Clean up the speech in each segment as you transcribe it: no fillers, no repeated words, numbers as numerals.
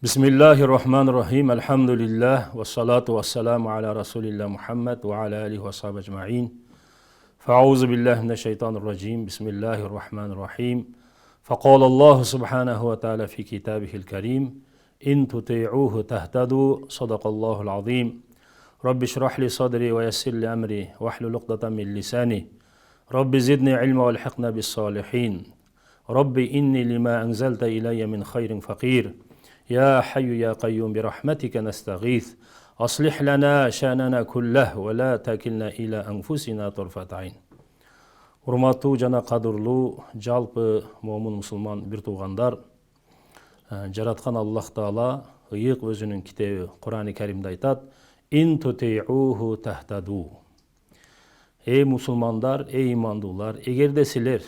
Bismillahirrahmanirrahim. Elhamdülillah ve salatu ve selamu ala Resulillah Muhammed ve ala alihi ve sahabe ecma'in. Fa'auzu billahi mineşşeytanirracim. Bismillahirrahmanirrahim. فقال الله سبحانه وتعالى في كتابه الكريم إن تطيعوه تهتدوا صدق الله العظيم رب اشرح لي صدري ويسر لي أمري واحلل عقدة من لساني رب زدني علما والحقنا بالصالحين رب إني لما أنزلت إلي من خير فقير يا حي يا قيوم برحمتك نستغيث أصلح لنا شأننا كله ولا تكلنا إلى أنفسنا طرفة عين. Урматтуу жана кадырлуу жалпы момун мусулман бир туугандар, жараткан Аллах Таала ыйык өзүнүн китеби Кур'ан-ы Каримде айтат: "Ин тути'уху тахтаду". Эй мусулмандар, эй имандуулар, эгерде силер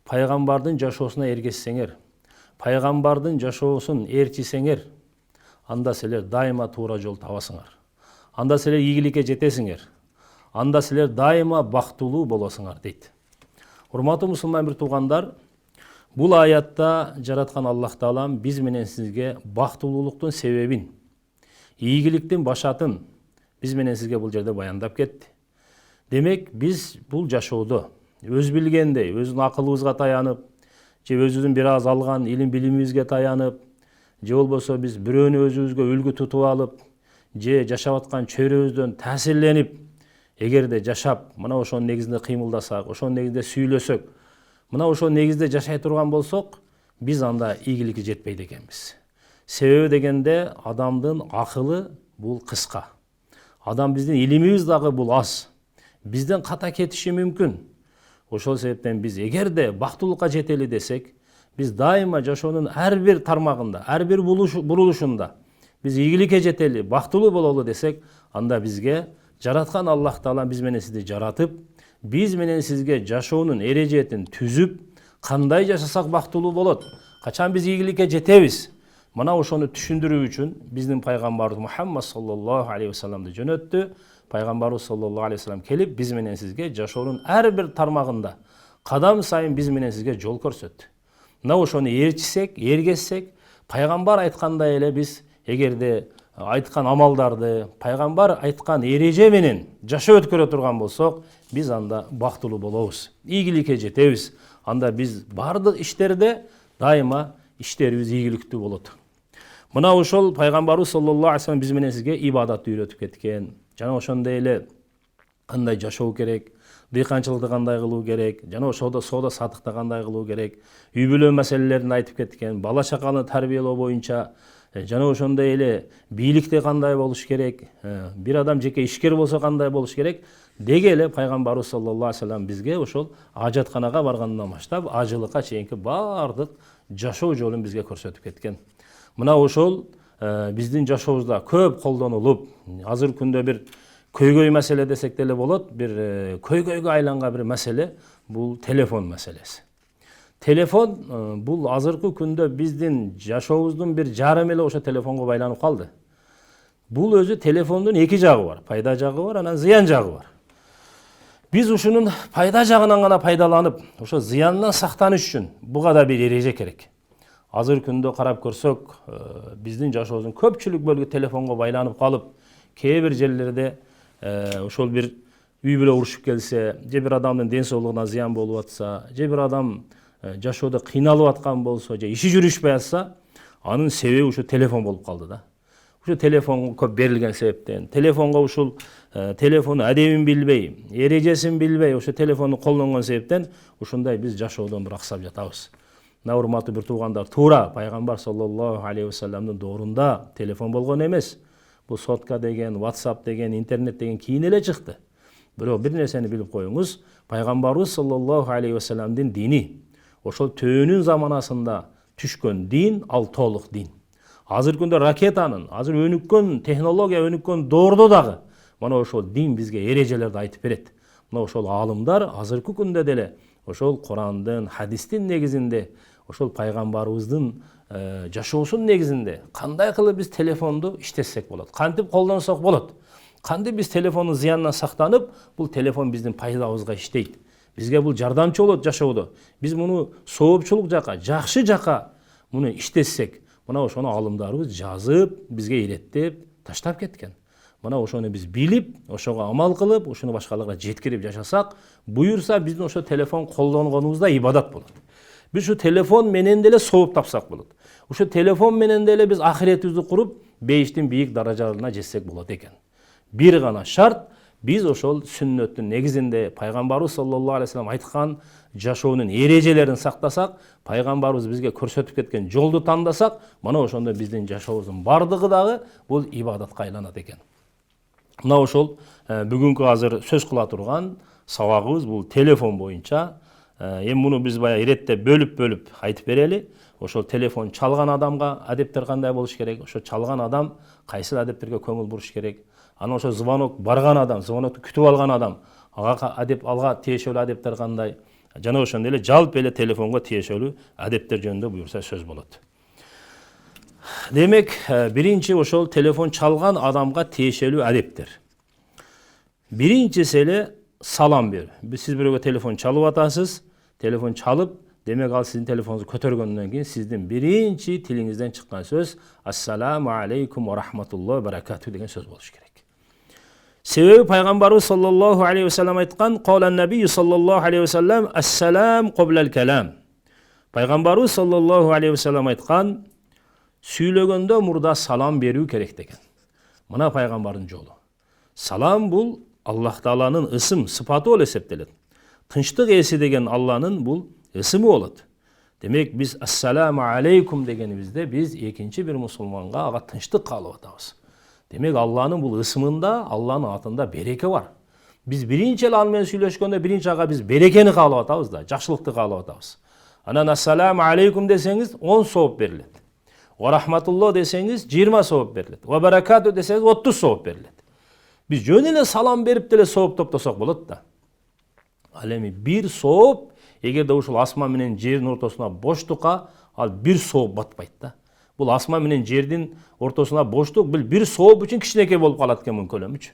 пайгамбардын жашоосуна эргешсеңер, пайгамбардын жашоосун ээрчисеңер, анда силер дайыма туура жол табасыңар. Анда силер ийгиликке жетесиңер. Анда силер дайыма бактылуу болосуңар дейт. Урматтуу мусулман бир туугандар, бул аятта жараткан Аллах Таалам биз менен сизге бактылуулуктун себебин, ийгиликтин башатын биз менен сизге бул жерде баяндап кетти. Демек, биз бул жашоодо өз билгендей, өзүнүн акылыбызга таянып, же өзүбүздүн бир аз алган илим билимибизге таянып, же болбосо биз бирөөнү өзүбүзгө үлгү тутуп алып, же жашап аткан чөйрөбүздөн таасирленип, эгерде жашап, мына ошонун негизинде кыймылдасак, ошонун негизинде сүйлөсөк, мына ошонун негизинде жашай турган болсок, биз анда ийгиликке жетпейт экенбиз. Себеби дегенде адамдын акылы бул кыска. Адам биздин илимибиз дагы бул аз. Бизден ката кетиши мүмкүн. Ошол себептен биз эгерде бактылыкка жетели десек, биз дайыма жашоонун ар бир тармагында, ар бир бурулушунда биз ийгиликке жетели, бактылуу бололу десек, анда бизге жараткан Аллах Таала биз менен сизди жаратып, биз менен сизге жашоонун эрежетин түзүп, кандай жашасак бактылуу болот, качан биз ийгиликке жетебиз, мына ошону түшүндүрүү үчүн биздин пайгамбарыбыз Мухаммад саллаллаху алейхи ва салламды жөнөттү. Пайгамбарыбыз саллаллаху алейхи ва саллам келип, биз менен сизге жашоонун ар бир тармагында кадам сайын биз менен сизге жол көрсөттү. Мына ошону ээрчисек, эргешсек, пайгамбар айткандай эле биз эгерде айткан амалдарды, пайгамбар айткан эреже менен жашоо өткөрө турган болсок, биз анда бактылуу болобуз, ийгиликке жетебиз. Анда биз бардык иштерде дайыма иштерибиз ийгиликтүү болот. Мына ошол пайгамбарыбыз саллаллаху алейхи ва саллам биз менен сизге ибадатты үйрөтүп кеткен. Жана ошондой эле кандай жашоо керек, дыйканчылыкты кандай кылуу керек, жана ошодо соода сатыкты кандай кылуу керек, үй бүлө маселелерин айтып кеткен, бала чаканы тарбиялоо боюнча, жана ошондой эле бийликте кандай болуш керек, бир адам жеке ишкер болсо кандай болуш керек деге эле пайгамбарыбыз саллаллаху алейхи ва саллам бизге ошол ажатканага баргандан баштап ажылыкка чейинки бардык жашоо жолун бизге көрсөтүп кеткен. Мына ошол биздин жашообузда көп колдонулуп, азыр күндө бир көйгөй маселе десек деле болот, бир көйгөйгө айланган бир маселе бул телефон маселеси. Телефон бул азыркы күндө биздин жашообуздун бир жарым эле ошо телефонго байланып калды. Бул өзү телефондун эки жагы бар, пайда жагы бар, анан зыян жагы бар. Биз ушунун пайда жагынан гана пайдаланып, ошо зыяндан сактаныш үчүн буга да бир эреже керек. Азыр күндө карап көрсөк, биздин жашообуздун көпчүлүк бөлүгү телефонго байланып калып, кээ бир жерлерде ошол бир үй бүлө урушуп келсе, же бир адамдын ден соолугуна зыян болуп атса, же бир адам жашоодо кыйналып аткан болсо, же иши жүрүшпөй атса, анын себеби ушу телефон болуп калды да. Ушу телефонго көп берилген себептен, телефонго ушул телефону адебин билбей, эрежесин билбей, ушу телефонду колдонгон себептен ушундай биз жашоодон бир аксап жатабыз. Мына урматтуу бир туугандар, туура пайгамбар саллаллаху алейхи ва салламдын доорунда телефон болгон эмес. Бул сотка деген, WhatsApp деген, интернет деген кийин эле чыкты. Бирок бир нерсени билип коюңуз, пайгамбарыбыз саллаллаху алейхи ва салламдын дини ошол төөнүн заманасында түшкөн дин, ал толук дин. Азыр күндө ракетанын, азыр өнүккөн технология өнүккөн доордо дагы мына ошол дин бизге эрежелерди айтып берет. Мына ошол аалымдар азыркы күндө деле ошол Курандын, хадистин негизинде, ошол пайгамбарыбыздын жашоосунун негизинде кандай кылып биз телефонду иштетсек болот, кантип колдонсок болот, кантип биз телефондун зыянынан сактанып, бул телефон биздин пайдабызга иштейт. Бизге бул жардамчы болот жашоодо. Биз муну соопчулук жака, жакшы жака муну иштетсек, Мына ошону алымдарыбыз жазып, бизге иреттеп, таштап кеткен. Мына ошону биз билип, ошого амал кылып, ошону башкаларга жеткирип жашасак, буюрса биздин ошо телефон колдонгонубуз да ибадат болот. Биз ушу телефон менен деле сооп тапсак болот. Ушу телефон менен деле биз ахиретибизди куруп, бейиштин бийик даражаларына жетсек болот экен. Бир гана шарт, биз ошол сүннөттүн негизинде пайгамбарыбыз саллаллаху алейхи вассалам айткан жашоонун эрежелерин сактасак, пайгамбарыбыз бизге көрсөтүп кеткен жолду тандасак, мына ошондо биздин жашообуздун бардыгы дагы бул ибадатка айланат экен. Мына ошол бүгүнкү азыр сөз кыла турган сабагыбыз бул телефон боюнча. Эми муну биз баягы иреттеп бөлүп айтып берели. Ошол телефон чалган адамга адептер кандай болуш керек? Ошо чалган адам кайсыл адептерге көңүл буруш керек? Анан ошо звонок барган адам, звонокту күтүп алган адам, алга тиешелүү адептер кандай? Жана ошондой эле жалпы эле телефонго тиешелүү адептер жөнүндө буюрса сөз болот. Демек, биринчи ошол телефон чалган адамга тиешелүү адептер. Биринчиси эле салам берүү. Сиз бирөөгө телефон чалып атасыз, телефон чалып, демек ал сиздин телефонуңузду көтөргөндөн кийин сиздин биринчи тилиңизден чыккан сөз ассаламу алейкум ва рахматуллахи ва баракату деген сөз болуш керек. Себеби пайгамбарыбыз саллаллаху алейхи вассалам айткан, "Қалан набий саллаллаху алейхи вассалам ассалам қаблал калам." Пайгамбарыбыз саллаллаху алейхи вассалам айткан, сүйлөгөндө мурда салам берүү керек деген. Мына пайгамбардын жолу. Салам бул Аллах Тааланын ысым, сыпаты болуп эсептелет. Тынчтык ээси деген Алланын бул ысымы болот. Демек биз ассаламу алейкум дегенибизде биз экинчи бир мусулманга ага тынчтык каалап атабыз. Демек Алланын бул ысымында, Алланын атында береке бар. Биз биринчи эле ал менен сүйлөшкөндө биринчи ага биз берекени каалап атабыз да, жакшылыкты каалап атабыз. Анан ассаламу алейкум десеңиз 10 сооп берилет. Ва рахматуллах десеңиз 20 сооп берилет. Ва баракату десеңиз 30 сооп берилет. Биз жөн эле салам берип деле сооп топтосок болот да. Ал эми бир сооп, эгерде ушул асман менен жердин ортосуна боштукка, ал бир сооп батпайт да. Бул асман менен жердин ортосуна боштук бир сооп үчүн кичинекей болуп калат экен мунун көлөмүчү.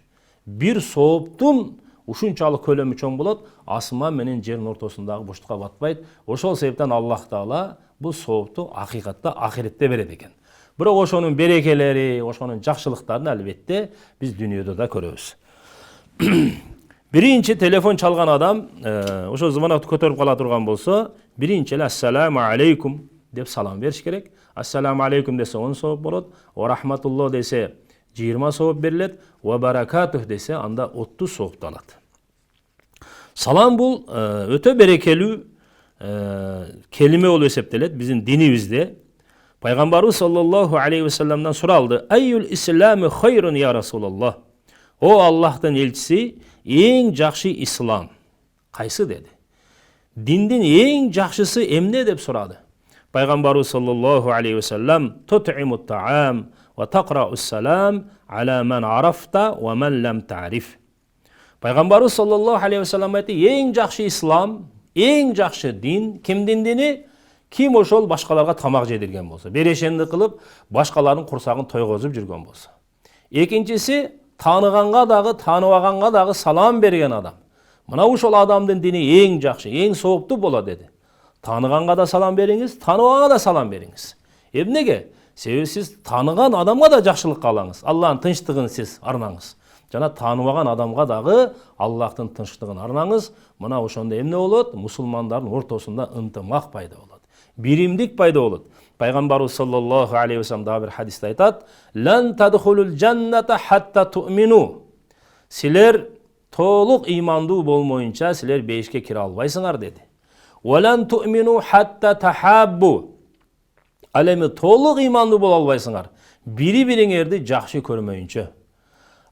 Бир сооптун ушунчалык көлөмү чоң болот, асман менен жердин ортосундагы боштукка батпайт. Ошол себептен Аллах Таала бул соопту акыйкатта ахиретте берет экен. Бирок ошонун берекелери, ошонун жакшылыктарын албетте биз дүйнөдө да көрөбүз. Биринчи телефон чалган адам, ошо звонокду көтөрүп кала турган болсо, биринчи эле ассаламу алейкум деп салам бериш керек. Ассаламу алейкум десе 10 сооп болот, ва рахматуллах десе 20 сооп берилет, ва баракатух десе анда 30 соопталат. Салам бул өтө берекелүү келиме болуп эсептелет биздин динибизде. Пайгамбарыбыз саллаллаху алейхи вассаламдан суралды: "Айюл исламу хайрун я Расулаллах?" О Аллахтын элчиси, эң жакшы ислам кайсы деди. Диндин эң жакшысы эмне деп сурады. Пайгамбарыбыз саллаллаху алейхи вассалам: "Тут'имут таам ва тaqra'ус салам ала ман арафта ва ман лам та'риф." Пайгамбарыбыз саллаллаху алейхи вассалам айтты: "Эң жакшы ислам, эң жакшы дин кимдин дини? Ким ошол башкаларга тамак жедирген болсо, берешенди кылып, башкалардын курсагын тойгозуп жүргөн болсо. Экинчиси, тааныганга дагы, тааныбаганга дагы салам берген адам. Мына ушул адамдын дини эң жакшы, эң сооптуу болот" деди. Тааныганга да салам бериңиз, тааныбаганга да салам бериңиз. Эмнеге? Себеби сиз тааныган адамга да жакшылык каалаңыз, Аллахтын тынчтыгын сиз арнаңыз. Жана тааныбаган адамга дагы Аллахтын тынчтыгын арнаңыз. Мына ошондо эмне болот? Мусулмандардын ортосунда ынтымак пайда болот. Биримдик пайда болот. Пайгамбарыбыз саллаллаху алейхи вассалам да бир хадисте айтат: "Лан тадхулул джанната хатта ту'мину." Силер толук ыймандуу болмоюнча силер бейишке кире албайсыңар деди. "Валан ту'мину хатта тахаббу." Ал эми толук ыймандуу боло албайсыңар, бири-бириңерди жакшы көрмөйүнчө.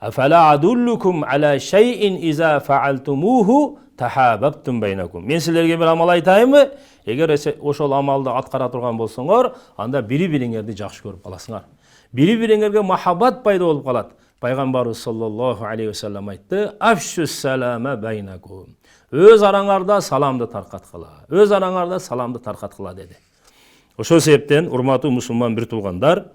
"Афала адуллукум ала шай'ин иза фаалтумуху тахаббтум байнакум." Мен силерге бир амал айтайынбы? Эгер ошол амалды аткара турган болсоңор, анда бири-бириңерди жакшы көрүп каласыңар. Бири-бириңерге махаббат пайда болуп калат. Пайгамбарыбыз саллаллаху алейхи вассалам айтты: "Афшус салама байнакум." Өз араңарда саламды таркаткыла. Өз араңарда саламды таркаткыла деди. Ошол себептен урматтуу мусулман бир туугандар,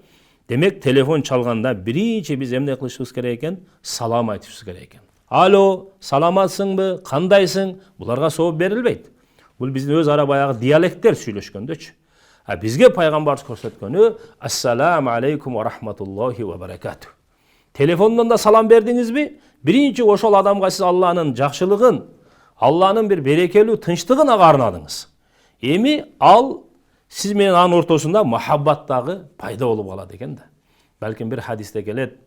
демек телефон чалганда биринчи биз эмне кылышыбыз керек экен? Салам айтышыбыз керек экен. "Алло, саламатсыңбы? Кандайсың?" Буларга сооп берилбейт. Бул биздин өз ара баягы диалекттер сүйлөшкөндөчү. Бизге пайгамбарыбыз көрсөткөнү ассаламу алейкум ва рахматуллахи ва баракату. Телефондон да салам бердиңизби? Биринчи ошол адамга сиз Алланын жакшылыгын, Алланын бир берекелүү тынчтыгын ага арнадыңыз. Эми ал сиз менен анын ортосунда махаббат дагы пайда болуп калат экен да. Балким бир хадисте келет.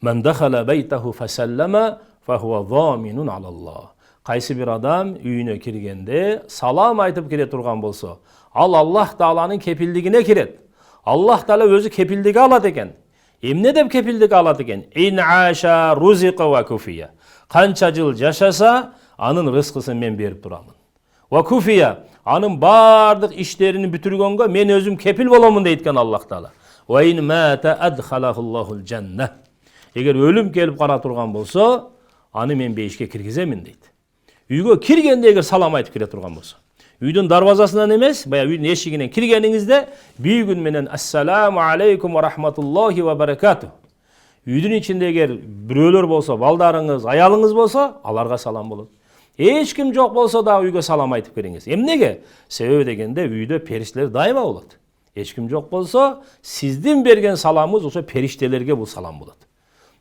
Мен дахала байтаху фасаллама фахуа заминун алаллах. Кайсы бир адам үйүнө киргенде салам айтып кире турган болсо, ал Аллах Тааланын кепилдигине кирет. Аллах Таала өзү кепилдик алат экен. Эмне деп кепилдик алат экен? Ин аша рузика ва куфия. Канча жыл жашаса, анын рызкысын мен берип турамын. Ва куфия, анын бардык иштерин бүтүргөнгө мен өзүм кепил боломун дейт Аллах Таала. Ва ин мата адхалахуллахул жанна. Эгер өлүм келип кара турган болсо, аны мен бейишке киргиземин дейт. Үйгө киргенде эгер салам айтып кире турган болсо, үйдүн дарбазасынан эмес, бая үйдүн эшигинен киргениңизде бүйүгүн менен ассаламу алейкум ва рахматуллахи ва баракату. Үйдүн ичинде эгер бирөөлөр болсо, балдарыңыз, аялыңыз болсо, аларга салам болот. Эч ким жок болсо да үйгө салам айтып кириңиз. Эмнеге? Себеби дегенде үйдө периштелер дайыма болот. Эч ким жок болсо, сиздин берген саламыңыз ошо периштелерге бул салам болот.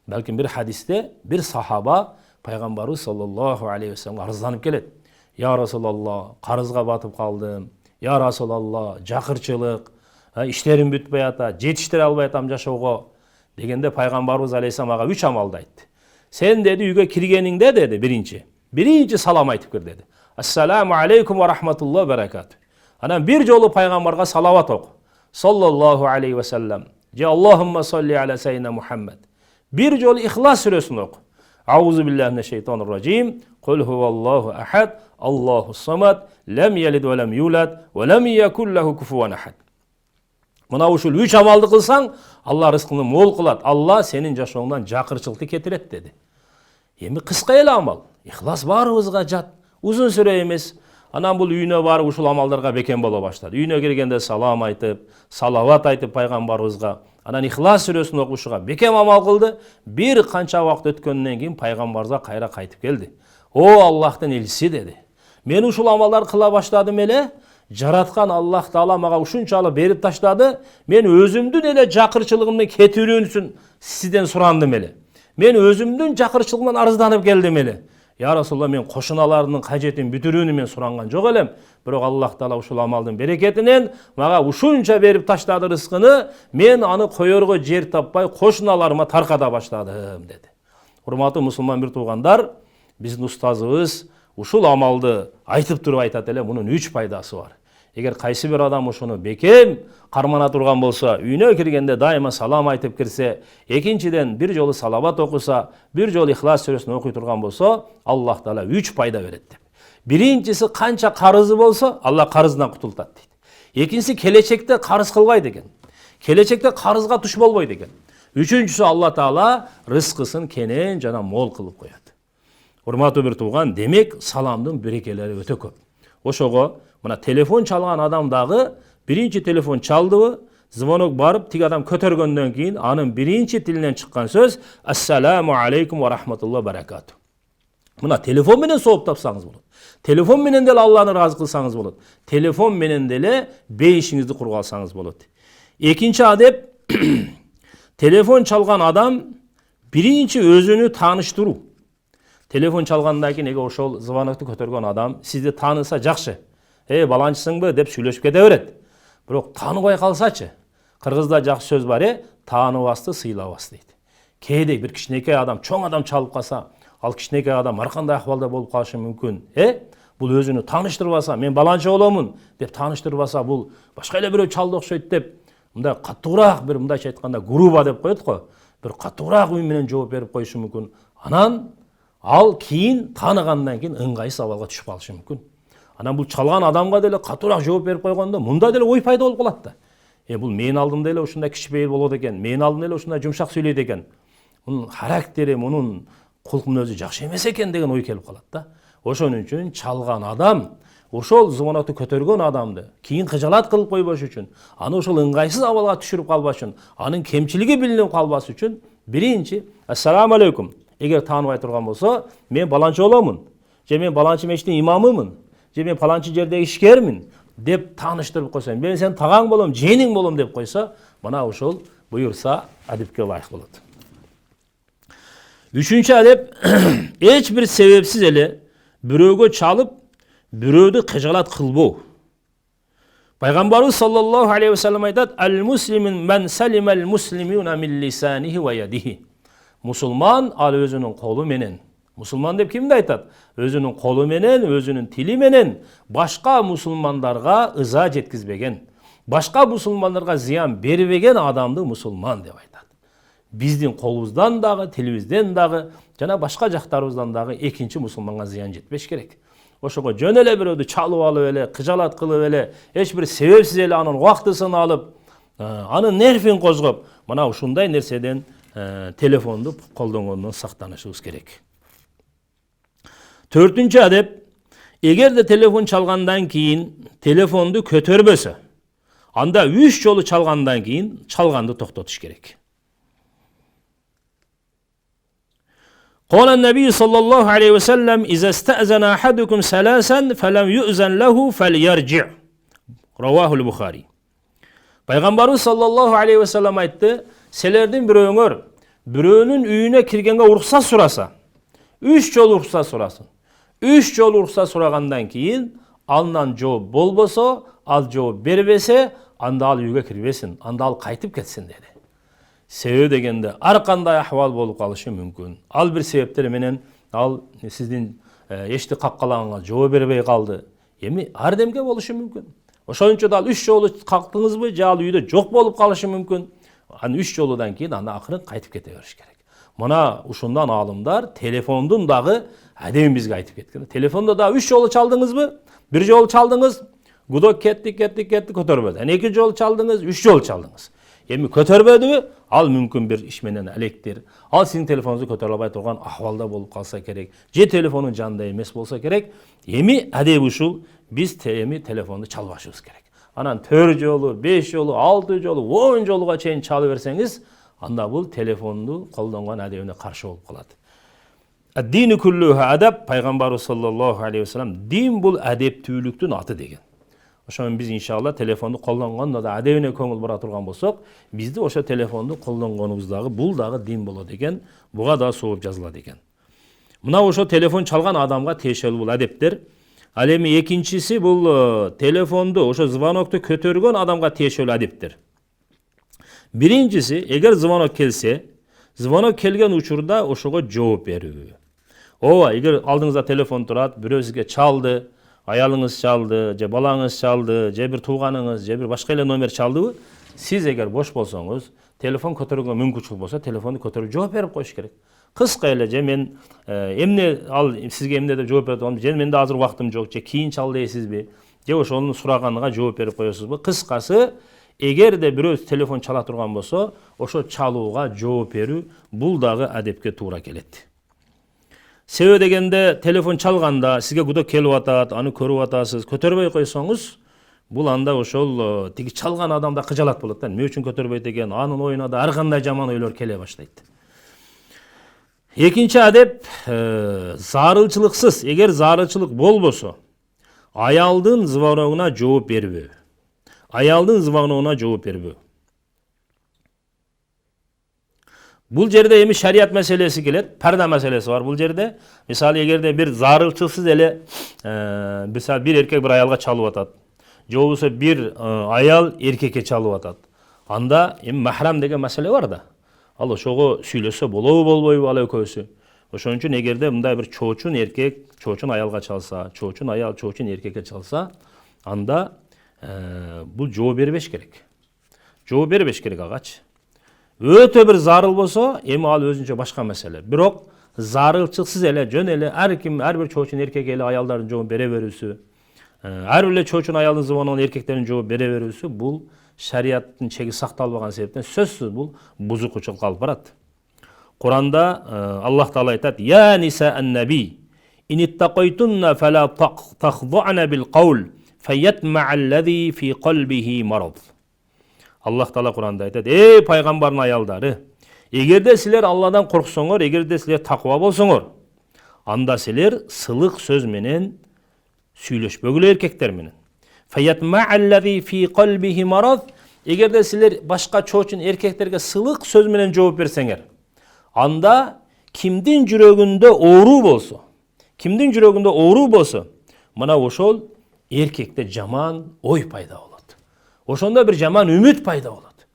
Балким бир хадисте бир сахаба пайгамбарыбыз саллаллаху алейхи ва салламга арызданып келет. Я Расулалла, карызга батып калдым. Я Расулалла, жакырчылык, иштерим бүтпөй атат, жетиштире албай атам жашоого дегенде пайгамбарыбыз алейхиссалам ага 3 амалды айтты. Сен деди үйгө киргениңде деди биринчи салам айтып кир деди. Ассаламу алейкум ва рахматуллахи ва баракату. Анан бир жолу пайгамбарга салават оку. Саллаллаху алейхи ва саллам. Же Аллахумма салли аля саййидина Мухаммад. Bir жол İhlas сүрөсүн оку. Аузу биллахи минеш шайтанир ражим. Кул хуваллаху ахад, Аллаху самад, лам ялид ва лам юлад, ва лам якул лаху куфуван ахад. Мына ушул 3 амалды кылсаң, Алла рызкыңды мол кылат. Алла сенин жашооңдан жакырчылыкты кетирет деди. Эми кыска эле амал. Ихлас баарыбызга жат. Узун сүрө эмес. Анан бул үйүнө барып ушул амалдарга бекем боло баштады. Үйүнө киргенде салам айтып, салават айтып пайгамбарыбызга, анан Ихлас сүрөсүн окушуга бекем амал кылды. Бир канча убакыт өткөндөн кийин пайгамбарыбызга кайра кайтып келди. О Аллахтын элчиси деди. Мен ушул амалдарды кыла баштадым эле, жараткан Аллах Таала мага ушунчалык берип таштады. Мен өзүмдүн эле жакырчылыгымды кетирүүнүсүн сизден сурандым эле. Мен өзүмдүн жакырчылыгымдан арызданып келдим эле. Я Расулалла, мен кошуналарымдын кажетин бүтүрүүнү мен суранган жок элем. Бирок Аллах Таала ушул амалдын берекетинен мага ушунча берип таштады рызкыны, мен аны коерго жер таппай кошуналарыма тарката баштадым деди. Урматтуу мусулман бир туугандар, биздин устазыбыз ушул амалды айтып туруп айтат эле, мунун 3 пайдасы бар. Эгер кайсы бир адам ошону бекем кармана турган болсо, үйүнө киргенде дайыма салам айтып кирсе, экинчиден бир жолу салават окуса, бир жолу Ихлас сүрөсүн окуй турган болсо, Аллах Таала 3 пайда берет деп. Биринчиси канча карызы болсо, Алла карызынан кутултат дейт. Экинчиси келечекте карыз кылбайт экен. Келечекте карызга туш болбойт экен. Үчүнчүсү Алла Таала рызкысын кенен жана мол кылып коет. Урматтуу бир тууган, демек саламдын берекелери өтө көп. Ошого мына телефон чалган адам дагы биринчи телефон чалдыбы, звонок барып, тиги адам көтөргөндөн кийин анын биринчи тилинен чыккан сөз ассаламу алейкум ва рахматуллахи баракату. Мына телефон менен сооп тапсаңыз болот. Телефон менен деле Алланы ыраазы кылсаңыз болот. Телефон менен деле бейишиңизди курган алсаңыз болот. Экинчи адеп, телефон чалган адам биринчи өзүнү тааныштыруу. Телефон чалгандан кийин эгер ошол звонокду көтөргөн адам сизди тааныса жакшы. Баланчысыңбы деп сүйлөшүп кете берет. Бирок тааныбай калсачы? Кыргызда жакшы сөз бар, тааныбасты сыйлабас дейт. Кээде бир кичинекей адам, чоң адам чалып калса, ал кичинекей адам ар кандай акыбалда болуп калышы мүмкүн. Бул өзүнү тааныштырбаса, мен баланчы боломун деп тааныштырбаса, бул башка эле бирөө чалды окшойт деп, мындай каттуураак бир мындайча айтканда груба деп коет го. Бир каттуураак үн менен жооп берип коюшу мүмкүн. Анан ал кийин тааныгандан кийин ыңгайсыз абалга түшүп калышы мүмкүн. Анан бул чалган адамга деле катуураак жооп берип койгондо мында деле ой пайда болуп калат да. Бул менин алдымда эле ушундай кичпейил болот экен, менин алдымда эле ушундай жумшак сүйлөйт экен. Мунун характери, мунун кулк мүнөзү жакшы эмес экен деген ой келип калат да. Ошон үчүн чалган адам ошол звонокду көтөргөн адамды кийин кыжалат кылып койбош үчүн, аны ошол ыңгайсыз абалга түшүрүп калбаш үчүн, анын кемчилиги билинип калбас үчүн биринчи ассаламу алейкум. Эгер тааныбай турган болсо, мен баланчы боломун, же мен баланчы мечиттин имамымын, же мен паланчы жердеги ишкермин. деп тааныштырып койсо, мен сен тағаң болом, жеңиң болом деп койсо, мына ошол буйрса адепке ылайык болот. Үчүнчү адеп, эч бир себепсиз эле бирөөгө чалып, бирөөдү кыжалат кылбоо. Пайгамбарыбыз саллаллаху алейхи ва саллям айтат: "Ал-муслимун ман салимал муслимуна мин лисаниhi ва ядиhi." Мусулман ал өзүнүн колу менен. Мусулман деп кимди айтат? Өзүнүн колу менен, өзүнүн тили менен башка мусулмандарга ыза жеткизбеген, башка мусулмандарга зыян бербеген адамды мусулман деп айтат. Биздин колубуздан дагы, тилибизден дагы, жана башка жактарыбыздан дагы экинчи мусулманга зыян жетпеш керек. Ошого жөн эле бирөөдү чалып алып эле, кыжалат кылып эле, эч бир себепсиз эле анын убактысын алып, анын нервин козгоп, мына ушундай нерседен телефонду колдонгондон сактанышыбыз керек. Төртүнчү адеп, эгерде телефон чалгандан кийин телефонду көтөрбөсө, анда 3 жолу чалгандан кийин чалганды токтотуш керек. قال النبي صلى الله عليه وسلم إذا استأذن أحدكم ثلاثا فلم يؤذن له فليرجع. رواه البخاري. Пайгамбарыбыз sallallahu aleyhi ve sellem айтты, силердин бирөөңөр бирөөнүн үйүнө киргенге уруксат сураса, 3 жолу уруксат сурасын. 3 жолу уруксат сурагандан кийин андан жооп болбосо, ал жооп бербесе, анда ал үйгө кирбесин, анда ал кайтып кетсин деди. Себеби дегенде ар кандай ахвал болуп калышы мүмкүн. Ал бир себептер менен ал сиздин эшти каккалаганга жооп бербей калды. Эми ар демге болушу мүмкүн. Ошон үчүн ал 3 жолу кактыңызбы, же ал үйдө жок болуп калышы мүмкүн. Аны 3 жолудан кийин аны акырын кайтып кете бериш керек. Мына ушундан алымдар телефондун дагы адемин бизге айтып кеткен. Телефондо да 3 жолу чалдыңызбы? 1 жолу чалдыңыз, гудок кетти, көтөрбөдү. 2 жолу чалдыңыз, 3 жолу чалдыңыз. Эми көтөрбөдүбү? Ал мүмкүн бир иш менен электир. Ал сиздин телефонуңузду көтөрө албай турган ахвалда болуп калса керек. Же телефонун жанында эмес болсо керек. Эми адеп ушул, биз эми телефонду чалбашыбыз керек. Анан 4 жолу, 5 жолу, 6 жолу, 10 жолуга чейин чалып берсеңиз, анда бул телефонду колдонгон адебине каршы болуп калат. Ад-дину куллуха адаб, пайгамбарыбыз саллаллаху алейхи ва саллям, дин бул адептүүлүктүн аты деген. Ошон биз иншалла телефонду колдонгондо да адебине көңүл бура турган болсок, бизди ошо телефонду колдонгонубуз дагы бул дагы дин болот деген, буга да сооп жазылат экен. Мына ошо телефон чалган адамга тиешелүү бул адептер. Ал эми экинчиси бул телефонду ошо звонокту көтөргөн адамга тиешелүү адептер. Биринчиси, эгер звонок келсе, звонок келген учурда ошого жооп берүү. Ооба, эгер алдыңызда телефон турат, бирөө сизге чалды, аялыңыз чалды, же балаңыз чалды, же бир тууганыңыз, же бир башка эле номер чалдыбы, сиз эгер бош болсоңуз, телефон көтөрүүгө мүмкүнчүлүк болсо, телефонду көтөрүп жооп берип коюш керек. Кыска эле, же мен эмне ал сизге эмне деп жооп берип атам, же менде азыр убактым жок, же кийин чал дейсизби, же ошонун сураганына жооп берип коесузбу? Кыскасы, эгерде бирөө телефон чала турган болсо, ошо чалууга жооп берүү бул дагы адепке туура келет. Себеби дегенде телефон чалганда сизге гудок келип атат, аны көрүп атасыз, көтөрбөй койсоңуз, бул анда ошол тиги чалган адамда кыжалат болот да. Эмне үчүн көтөрбөйт экен? Анын оюна да ар кандай жаман ойлор келе баштайт. Экинчи адеп, зарылчылыксыз, эгер зарылчылык болбосо, аялдын звоногуна жооп бербөө. Аялдын звоногуна жооп бербөө. Бул жерде эми шарият маселеси келет, парда маселеси бар бул жерде. Мисалы, эгерде бир зарылчылыксыз эле бир эркек бир аялга чалып атат, же болбосо бир аял эркекке чалып атат, анда эми махрам деген маселе бар да. Ал ошого сүйлөсө болобу болбойбу ал экөөсү. Ошон үчүн эгерде мындай бир чоочун эркек чоочун аялга чалса, чоочун аял чоочун эркекке чалса, анда бул жооп бербеш керек. Жооп бербеш керек агачы. Өтө бир зарыл болсо, эми ал өзүнчө башка маселе. Бирок зарылчыксыз эле, жөн эле ар бир чоочун эркек эле аялдардын жооп бере берүүсү, ар бир эле чоочун аялдын звонуна эркектердин жооп бере берүүсү, бул шарияттын чеги сакталбаган себептен сөзсүз бул бузукучулукка алып барат. Куранда Аллах Таала айтат: "Я ниса ан-наби, ин иттақайтунна фала тахду'на бил қаул, фаятмa'аллази фи қалбихи марад." Аллах Таала Куранда айтат: "Эй пайгамбардын аялдары, эгерде силер Алладан корксоңор, эгерде силер таква болсоңор, анда силер сылык сөз менен сүйлөшпөгүлө эркектер менен. Feyatma'allazi fi qalbihi marad. Эгерде силер башка чоочун эркектерге сылык сөз менен жооп берсеңер, анда кимдин жүрөгүндө оору болсо, мына ошол эркекте жаман ой пайда болот. Ошондо бир жаман үмүт пайда болот.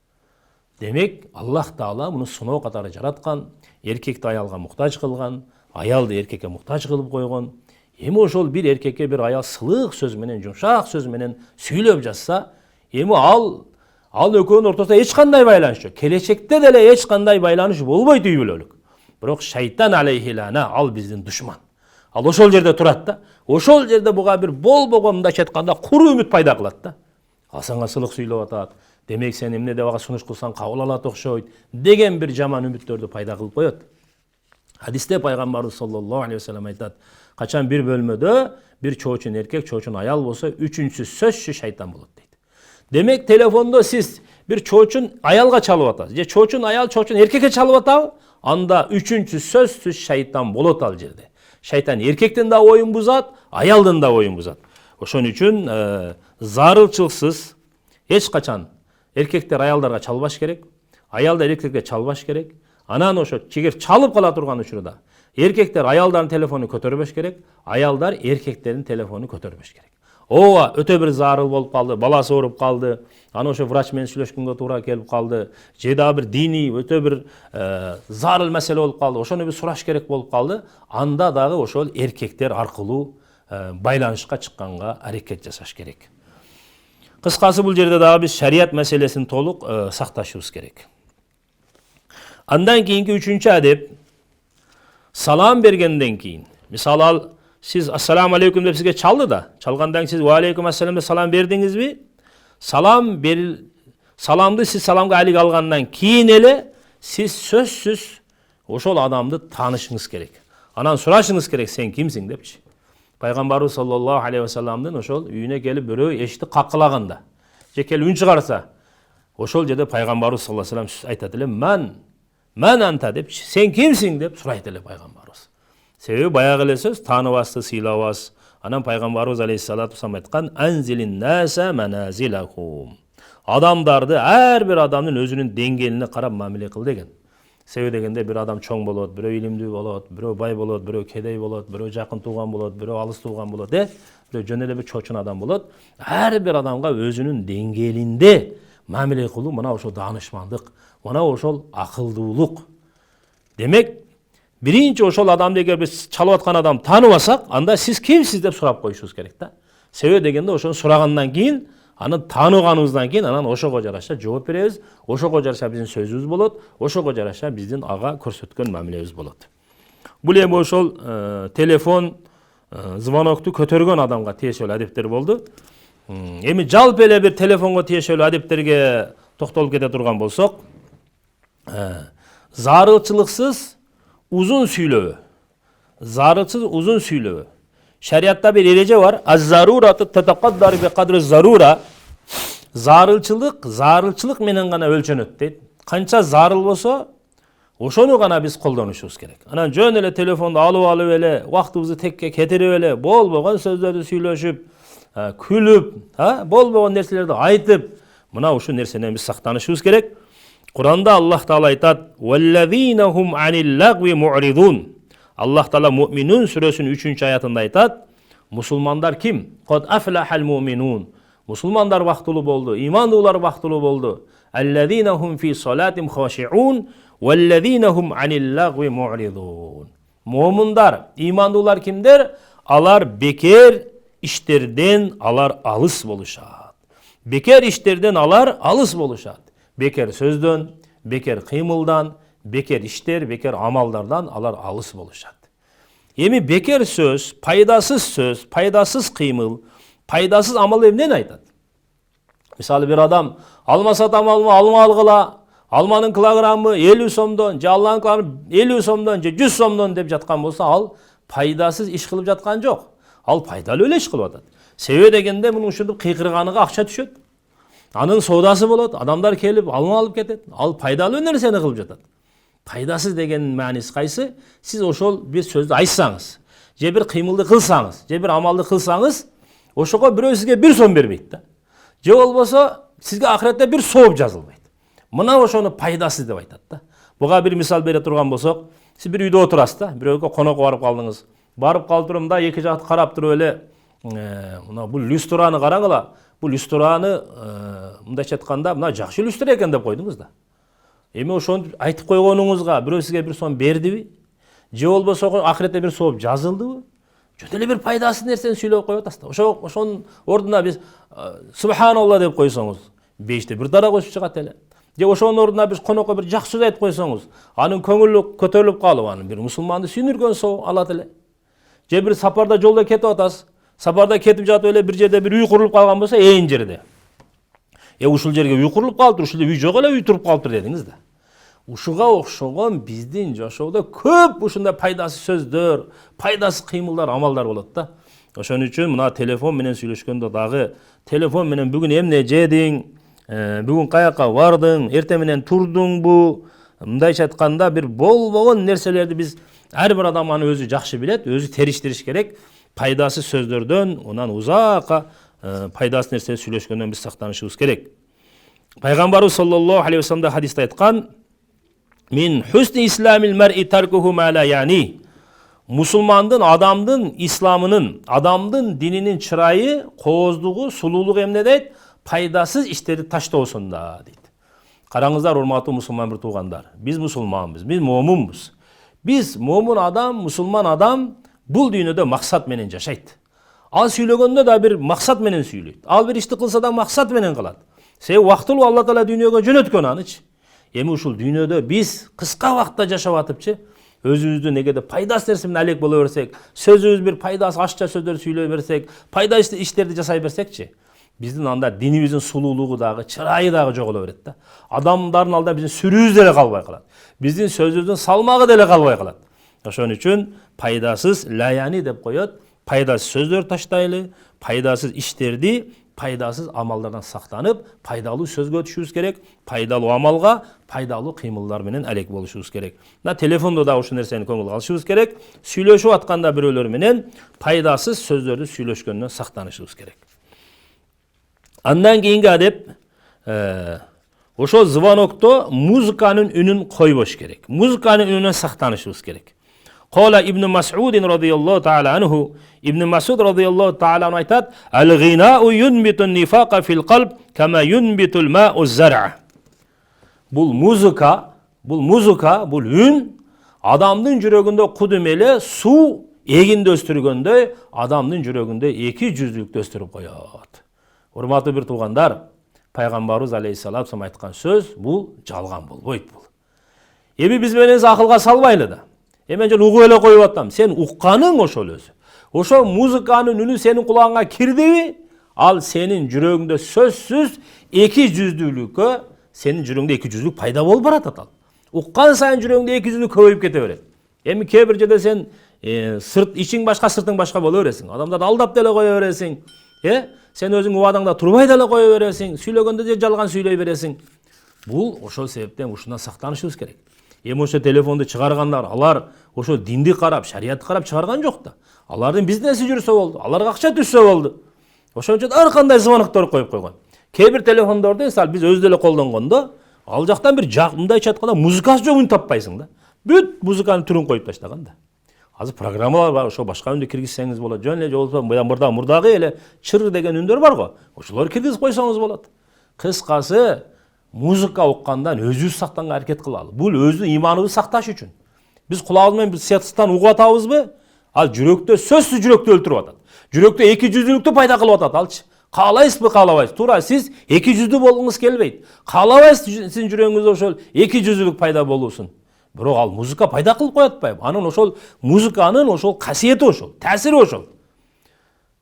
Демек, Аллах Таала муну сыноо катары жараткан, эркекти аялга муктаж кылган, аялды эркекке муктаж кылып койгон. Эми ошол бир эркекке бир аял сылык сөз менен, жумшак сөз менен сүйлөп жатса, эми ал экөөнүн ортосунда эч кандай байланыш жок. Келечекте деле эч кандай байланыш болбойт үй бүлөлүк. Бирок шайтан алейхилана, ал биздин душман. Ал ошол жерде турат да. Ошол жерде буга бир болбогон мындайча айтканда куру үмүт пайда кылат да. Ал сага сылык сүйлөп атат. Демек сен эмне деп ага сунуш кылсаң кабыл алат окшойт деген бир жаман үмүттөрдү пайда кылып коет. Хадисте пайгамбарыбыз саллаллаху алейхи ва саллям айтат: качан бир бөлмөдө бир чоочун эркек, чоочун аял болсо, үчүнчүсү сөзсүз шайтан болот дейт. Демек телефондо сиз бир чоочун аялга чалып атасыз, же чоочун аял чоочун эркекке чалып атабы, анда үчүнчү сөзсүз шайтан болот ал жерде. Шайтан эркектин да оюн бузат, аялдын да оюн бузат. Ошон үчүн зарылчылыксыз эч качан эркектер аялдарга чалбаш керек, аялдар эркекке чалбаш керек. Анан ошо эгер чалып кала турган учурда эркектер аялдардын телефонун көтөрбөш керек, аялдар эркектердин телефонун көтөрбөш керек. Ооба, өтө бир зарыл болуп калды, баласы ооруп калды, аны ошо врач менен сүйлөшкөнгө туура келип калды, же дагы бир диний өтө бир зарыл маселе болуп калды, ошону бир сураш керек болуп калды, анда дагы ошол эркектер аркылуу байланышка чыкканга аракет жасаш керек. Кыскасы бул жерде дагы биз шарият маселесин толук сакташыбыз керек. Андан кийинки үчүнчү адеп, салам бергенден кийин. Мисалы ал сиз ассаламу алейкум деп сизге чалды да, чалгандан сиз ва алейкум ассалам деп салам бердиңизби? Саламды сиз саламга алик алгандан кийин эле сиз сөзсүз ошол адамды таанышыңыз керек. Анан сурашыңыз керек, сен кимсиң депчи. Пайгамбарыбыз саллаллаху алейхи ва салламдын ошол үйүнө келип бирөө эшикти какылаганда, же келип үн чыгарса, ошол жерде пайгамбарыбыз саллаллаху алейхи ва саллам айтат эле: "Мен анта" депчи, "Сен кимсиң?" деп сурайт эле пайгамбарыбыз. Себеби баягы эле сөз тааныбасты сыйлабас. Анан пайгамбарыбыз алейхиссалату вассалам айткан: "Анзилин наса маназилахум." Адамдарды ар бир адамдын өзүнүн деңгээлине карап мамиле кыл деген. Себеби дегенде бир адам чоң болот, бирөө илимдүү болот, бирөө бай болот, бирөө кедей болот, бирөө жакын тууган болот, бирөө алыс тууган болот, бирөө жөн эле бир чочун адам болот. Ар бир адамга өзүнүн деңгээлинде мамиле кылуу мына ошол даанышмандык, мына ошол акылдуулук. Демек, биринчи ошол адамды эгер биз чалып аткан адам тааныбасак, анда сиз кимсиз деп сурап коюшубуз керек да. Себеби дегенде ошону сурагандан кийин, аны тааныганыбыздан кийин анан ошого жараша жооп беребиз, ошого жараша биздин сөзүбүз болот, ошого жараша биздин ага көрсөткөн мамилебиз болот. Бул эми ошол телефон звонокту көтөргөн адамга тиешелүү адептер болду. Эми жалпы эле бир телефонго тиешелүү адептерге токтолуп кете турган болсок, зарылчылыксыз uzun süylöbü. Zarılsız uzun süylöbü. Şeriatta bir erece var. Az-zaruratı tetakaddar bi kadri zarura. Zarılçılık menen gana ölçönöt deyt. Kança zarıl bolsa, oşonu gana biz koldanışыбыз керек. Anan jön ele telefonda alıp ele, vaktыбызды tekке ketirip ele, bolbogon сөздөрдү сүйлөшүп, күлүп, болбогон нерселерди айтып, мына ушул нерседен биз сактанышыбыз керек. Kur'an'da Allah Teala aytat: "Vellezîne hum anil lagvi mu'ridun." Allah Teala Müminun suresinin 3. ayatında aytat: Musulmanlar kim? Qad aflahal mu'minun. Musulmanlar vaktulu boldu, imanlılar vaktulu boldu. Ellezîne hum fi salatim khashi'un vellezîne hum anil lagvi mu'ridun. Mu'minlar, imanlılar kimdir? Alar bekar işlerden alar alыс boluşat. Bekar işlerden alar alыс boluşat. Bekar sözdön, bekar kıymıldan, bekar işler, bekar amallardan alar alыс boluşat. Emi bekar söz, paydasız kıymıl, paydasız amal emnen aytat. Misali bir adam alma satam alma algıla, almanın kilogramı 50 somdon, же алланын kilogramı 50 somdon, же 100 somdon dep жаткан bolsa, al paydasız iş kılıp жаткан жок. Al пайдалуу эле иш кылып атат. Себеби дегенде мунун ушинтип кыйкырганыга акча түшөт. Анын соодасы болот, адамдар келип алма алып кетет. Ал пайдалуу нерсени кылып жатат. Пайдасыз деген мааниси кайсы? Сиз ошол бир сөздү айтсаңыз, же бир кыймылды кылсаңыз, же бир амалды кылсаңыз, ошого бирөө сизге 1 сом бербейт да. Же болбосо сизге ахиретте bir сооп жазылбайт. Мына ошону пайдасы деп айтат да. Буга bir мисал бере турган болсок, сиз bir үйдө отурасыз да, бирөөгө конок барып калдыңыз. Барып калып туруп мында эки жакты карап туруп эле мына бул люстраны караңыла. Бул люстраны мындайча айтканда мына жакшы люстра экен деп койдуңуз да. Эми ошону айтып койгонуңузга бирөө сизге 1 сом бердиби? Же болбосо ахиретте bir сооп жазылдыбы? Жөтө эле bir пайдасыз нерсени сүйлөп коюп атасыз да. Ошонун ордуна биз субханалла деп койсоңуз, 5те 1 дара косуп чыгат эле. Же ошонун ордуна биз конокко bir жакшы сөз айтып койсоңуз, анын көңүлү көтөрүлүп калып, анын bir мусулманды сүйүнүргөн соо алат эле. Же bir сапарда жолдо кетип атасыз. Сапарда кетип жатып эле bir жерде bir үй курулуп калган болсо, ээн жерде. Ушул жерге үй курулуп калыптыр, ушул үй жок эле, үй туруп калыптыр дедиңиз да. Ушуга окшогон биздин жашоодо көп ушундай пайдасыз сөздөр, пайдасыз кыймылдар, амалдар болот да. Ошон үчүн мына телефон менен сүйлөшкөндө дагы телефон менен бүгүн эмне жедиң, бүгүн каяка бардың, эртең менен турдуңбу, мындайча айтканда bir болбогон нерселерди биз ар бир адам аны өзү жакшы билет, өзү териштириш керек. Пайдасыз сөздөрдөн, онан узакка пайдасыз нерсе сүйлөшкөндөн биз сактанышыбыз керек. Пайгамбарыбыз саллаллаху алейхи ва саллям хадисте айткан: "Min husni islamil mar'i tarkuhu ma la yani." Musulmandын, адамдын исламынын, адамдын дининин чырайы, кооздугу, сулуулугу эмне дейт? Пайдасыз иштерди таштоосунда дейт. Караңыздар, урматтуу мусулман бир туугандар. Биз мусулманбыз, биз момунбуз. Биз момун адам, мусулман адам бул дүйнөдө максат менен жашайт. Ал сүйлөгөндө да bir максат менен сүйлөйт. Ал bir ишти кылса да максат менен кылат. Себеби убактылуу Алла Таала дүйнөгө жөнөткөн анычы. Эми ушул дүйнөдө биз кыска убакытта жашап атыпчы, өзүбүздү негеде пайдасыз нерсе менен алек боло берсек, сөзүбүз bir пайдасыз ашча сөздөр сүйлөй берсек, пайдасыз иштерди жасай берсекчи, биздин анда динибиздин сулуулугу дагы, чырайы дагы жоголо берет да. Адамдардын алдында биздин сүрүүбүз деле калбай калат. Биздин сөзүбүздүн салмагы деле калбай калат. Ошон үчүн пайдасыз лаяни деп коет, пайдасыз сөздөр таштайлы, пайдасыз иштерди, пайдасыз амалдардан сактанып, пайдалуу сөзгө өтүшүбүз керек, пайдалуу амалга, пайдалуу кыймылдар менен алек болушубуз керек. Мына телефондо да ушул нерсени көңүлгө алышыбыз керек. Сүйлөшүп атканда бирөөлөр менен пайдасыз сөздөрдү сүйлөшкөндөн сактанышыбыз керек. Андан кийинки адеп, ошол звонокто музыканын үнүн койбош керек. Музыканын үнүнөн сактанышыбыз керек. Qala İbn Mas'ud radıyallahu ta'ala anhu, İbn Mas'ud radıyallahu ta'ala anhu aytat: "El-ghina'u yunbitun nifaqa fil qalb kema yunbitul ma'u zar'a." Bul muzika, bul ün adamdın жүрөгүндө кудум эле суу эгинди өстүргөндөй, adamdын жүрөгүндө эки жүздүүлүктү өстүрүп коёт. Урматтуу бир туугандар, пайгамбарыбыз алейхиссалам айткан сөз бул жалган болбойт бул. Эми биз менен акылга салбайлы да. Мен жөн угуп эле коюп атам. Сен укканың ошол өзү. Ошо музыканын үнү сенин кулагыңа кирдиби? Ал сенин жүрөгүңдө сөзсүз эки жүздүүлүккө, сенин жүрөгүңдө эки жүздүүлүк пайда болуп баратат ал. Уккан сайын жүрөгүңдө эки жүздүүлүк көбөйүп кете берет. Эми кээ бир жерде сен сырт ичиң башка, сыртың башка боло бересиң. Адамдарды алдап деле кое бересиң. Сен өзүң убадаңда турбай деле кое бересиң. Сүйлөгөндө де жалган сүйлөй бересиң. Бул ошол себептен ушундан сактанышыбыз керек. Эми ошо телефонду чыгаргандар, алар ошо динди карап, шариятты карап чыгарган жок да. Алардын бизнеси жүрсө болду, аларга акча түшсө болду. Ошон үчүн ар кандай звоноктор коюп койгон. Кээ бир телефондорду мисалы биз өз деле колдонгондо, ал жактан бир мындайча айтканда музыкасы жок үн таппайсың да. Бүт музыканын түрүн коюп таштаган да. Азыр программалар бар, ошо башка үндү киргизсеңиз болот. Жөн эле болсо мурдагы эле чыр деген үндөр бар го. Ошолорду киргизип койсоңуз болот. Кыскасы, музыка уккандан өзүбүз сактанга аракет кылалы. Бул өзү иманыбызды сакташ үчүн. Биз кулагыбыз менен сыяктан угуп атабызбы? Ал жүрөктө сөзсүз жүрөктү өлтүрүп атат. Жүрөктө эки жүздүүлүктү пайда кылып атат алчы. Каалайсызбы, каалабайсыз? Туура сиз эки жүздүү болгуңуз келбейт. Каалабайсыз сиздин жүрөгүңүздө ошол эки жүздүүлүк пайда болуусун. Бирок ал музыка пайда кылып коет атпайбы? Анын ошол музыканын ошол касиети ошол, таасири ошол.